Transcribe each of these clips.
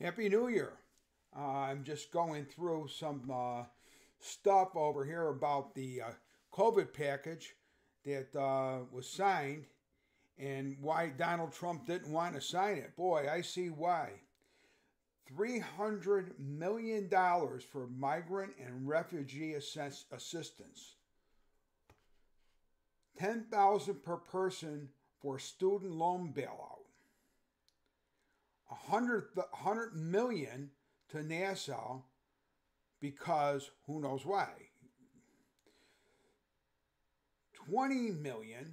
Happy New Year. I'm just going through some stuff over here about the COVID package that was signed and why Donald Trump didn't want to sign it. Boy, I see why. $300 million for migrant and refugee assistance. $10,000 per person for student loan bailout. $100 million to Nassau because who knows why. 20 million,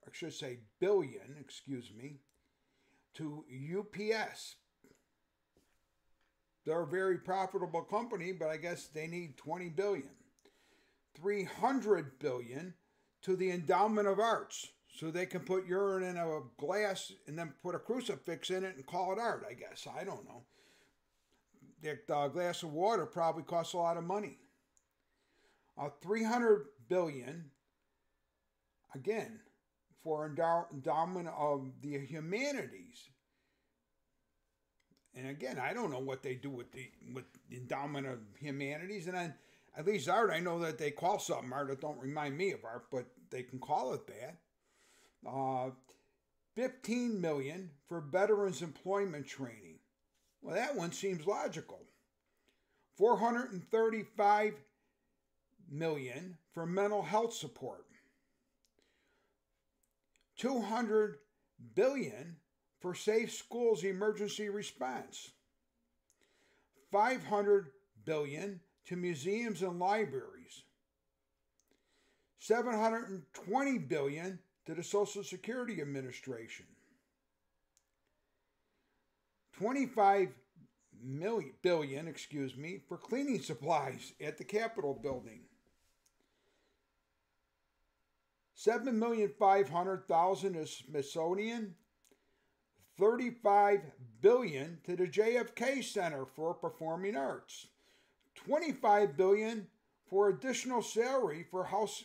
I should say billion, excuse me, to UPS. They're a very profitable company, but I guess they need 20 billion. 300 billion to the Endowment of Arts, so they can put urine in a glass and then put a crucifix in it and call it art, I guess. I don't know. That glass of water probably costs a lot of money. 300 billion, again, for endowment of the humanities. And again, I don't know what they do with the endowment of humanities. And then, at least art, I know that they call something art. It don't remind me of art, but they can call it that. 15 million for veterans employment training. Well, that one seems logical. 435 million for mental health support. 200 billion for safe schools emergency response. 500 billion to museums and libraries. 720 billion to the Social Security Administration. 25 billion for cleaning supplies at the Capitol building. 7,500,000 to Smithsonian. 35 billion to the JFK Center for Performing Arts. 25 billion for additional salary for House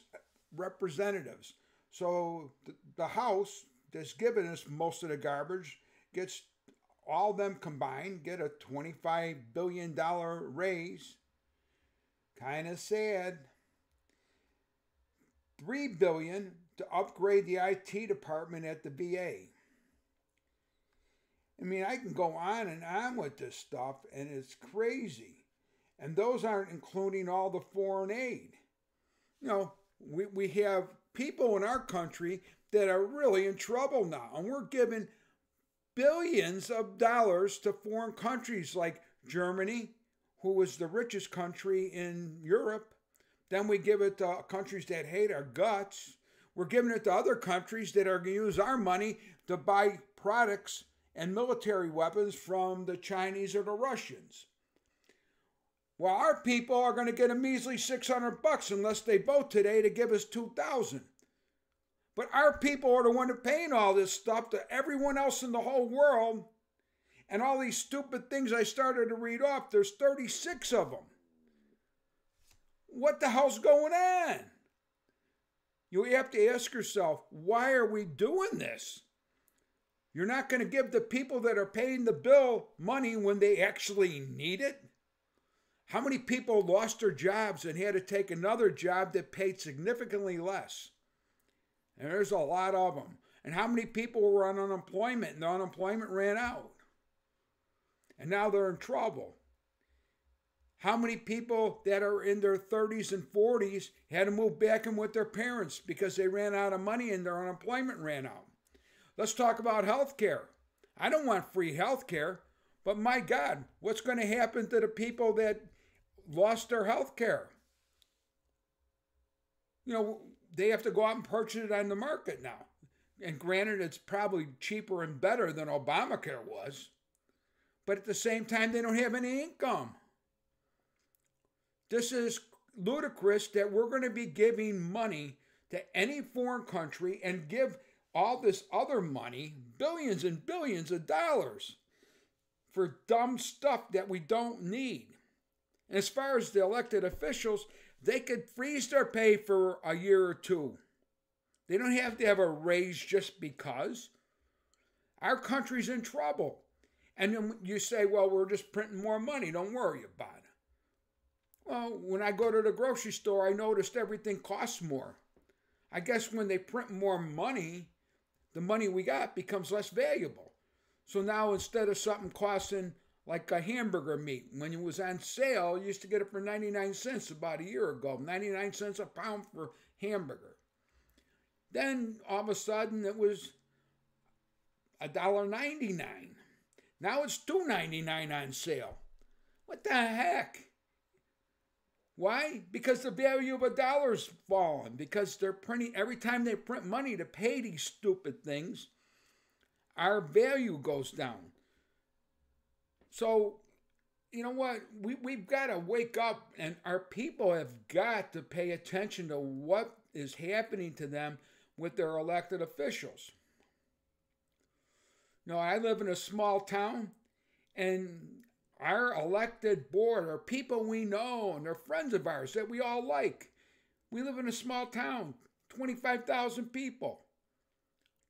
representatives. So the House that's given us most of the garbage gets all of them combined, get a $25 billion raise. Kind of sad. $3 billion to upgrade the IT department at the VA. I mean, I can go on and on with this stuff, and it's crazy. And those aren't including all the foreign aid. You know, we have people in our country that are really in trouble now, and we're giving billions of dollars to foreign countries like Germany, who is the richest country in Europe. Then we give it to countries that hate our guts. We're giving it to other countries that are going to use our money to buy products and military weapons from the Chinese or the Russians. Well, our people are going to get a measly $600 unless they vote today to give us $2,000. But our people are the one that paying all this stuff to everyone else in the whole world. And all these stupid things I started to read off, there's 36 of them. What the hell's going on? You have to ask yourself, why are we doing this? You're not going to give the people that are paying the bill money when they actually need it? How many people lost their jobs and had to take another job that paid significantly less? And there's a lot of them. And how many people were on unemployment and the unemployment ran out? And now they're in trouble. How many people that are in their 30s and 40s had to move back in with their parents because they ran out of money and their unemployment ran out? Let's talk about health care. I don't want free health care, but my God, what's going to happen to the people that lost their health care? You know, they have to go out and purchase it on the market now. And granted, it's probably cheaper and better than Obamacare was. But at the same time, they don't have any income. This is ludicrous that we're going to be giving money to any foreign country and give all this other money, billions and billions of dollars, for dumb stuff that we don't need. And as far as the elected officials, they could freeze their pay for a year or two. They don't have to have a raise just because. Our country's in trouble. And then you say, well, we're just printing more money. Don't worry about it. Well, when I go to the grocery store, I noticed everything costs more. I guess when they print more money, the money we got becomes less valuable. So now instead of something costing like a hamburger meat, when it was on sale, you used to get it for 99 cents about a year ago. 99 cents a pound for hamburger. Then all of a sudden it was $1.99. Now it's $2.99 on sale. What the heck? Why? Because the value of a dollar's fallen. Because they're printing, every time they print money to pay these stupid things, our value goes down. So, you know what? We've got to wake up, and our people have got to pay attention to what is happening to them with their elected officials. You know, I live in a small town, and our elected board are people we know, and they're friends of ours that we all like. We live in a small town, 25,000 people.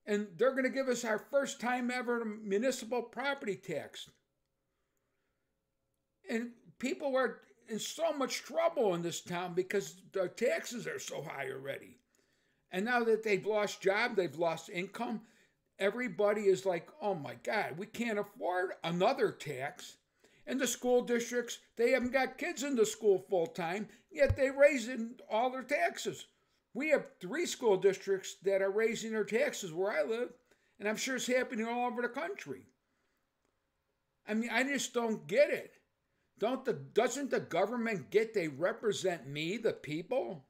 And they're going to give us our first time ever municipal property tax. And people are in so much trouble in this town because their taxes are so high already. And now that they've lost jobs, they've lost income, everybody is like, oh my God, we can't afford another tax. And the school districts, they haven't got kids in the school full time, yet they're raising all their taxes. We have 3 school districts that are raising their taxes where I live, and I'm sure it's happening all over the country. I mean, I just don't get it. Doesn't the government get they represent me, the people?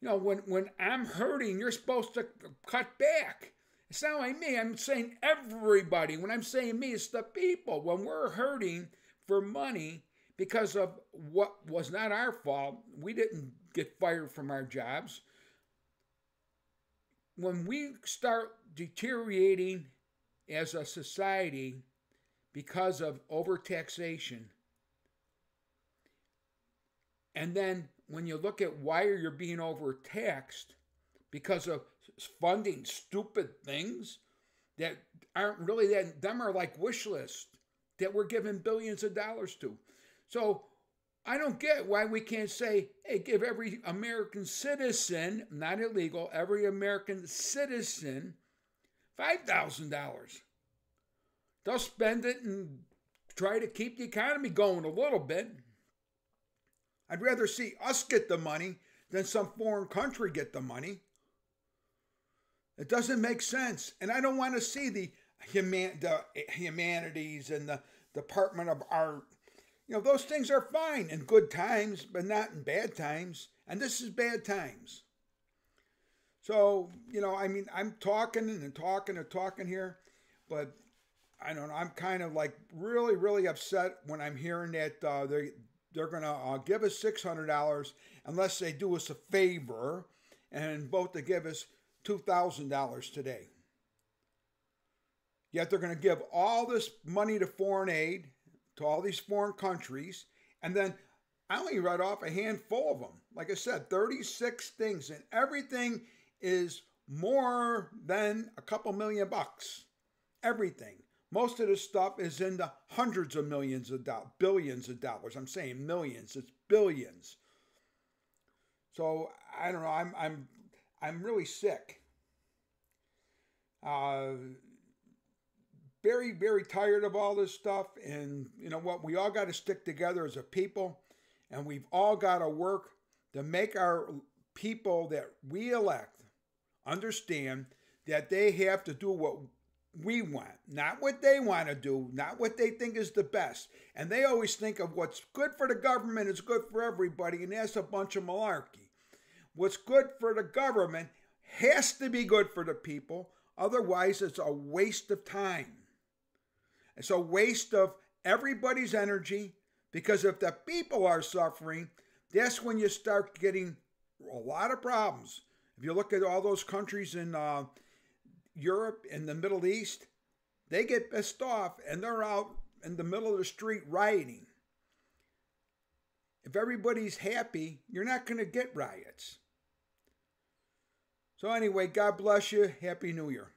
You know, when I'm hurting, you're supposed to cut back. It's not like me. I'm saying everybody. When I'm saying me, it's the people. When we're hurting for money because of what was not our fault, we didn't get fired from our jobs. When we start deteriorating as a society because of overtaxation, and then when you look at why you're being overtaxed because of funding stupid things that aren't really that, them are like wish lists that we're giving billions of dollars to. So I don't get why we can't say, hey, give every American citizen, not illegal, every American citizen $5,000. They'll spend it and try to keep the economy going a little bit. I'd rather see us get the money than some foreign country get the money. It doesn't make sense. And I don't want to see the humanities and the Department of Art. You know, those things are fine in good times, but not in bad times. And this is bad times. So, you know, I mean, I'm talking and talking here, but I don't know. I'm kind of like really, really upset when I'm hearing that they're going to give us $600 unless they do us a favor and vote to give us $2,000 today. Yet they're going to give all this money to foreign aid, to all these foreign countries, and then I only read off a handful of them. Like I said, 36 things, and everything is more than a couple $1 million. Everything. Most of the stuff is in the hundreds of millions of dollars, billions of dollars. I'm saying millions, it's billions. So I don't know. I'm really sick. Very, very tired of all this stuff. And you know what? We all got to stick together as a people, and we've all got to work to make our people that we elect understand that they have to do what we want, not what they want to do, not what they think is the best. And they always think of what's good for the government is good for everybody, and that's a bunch of malarkey. What's good for the government has to be good for the people. Otherwise, it's a waste of time. It's a waste of everybody's energy, because if the people are suffering, that's when you start getting a lot of problems. If you look at all those countries in Europe and the Middle East, they get pissed off and they're out in the middle of the street rioting. If everybody's happy, you're not going to get riots. So anyway, God bless you. Happy New Year.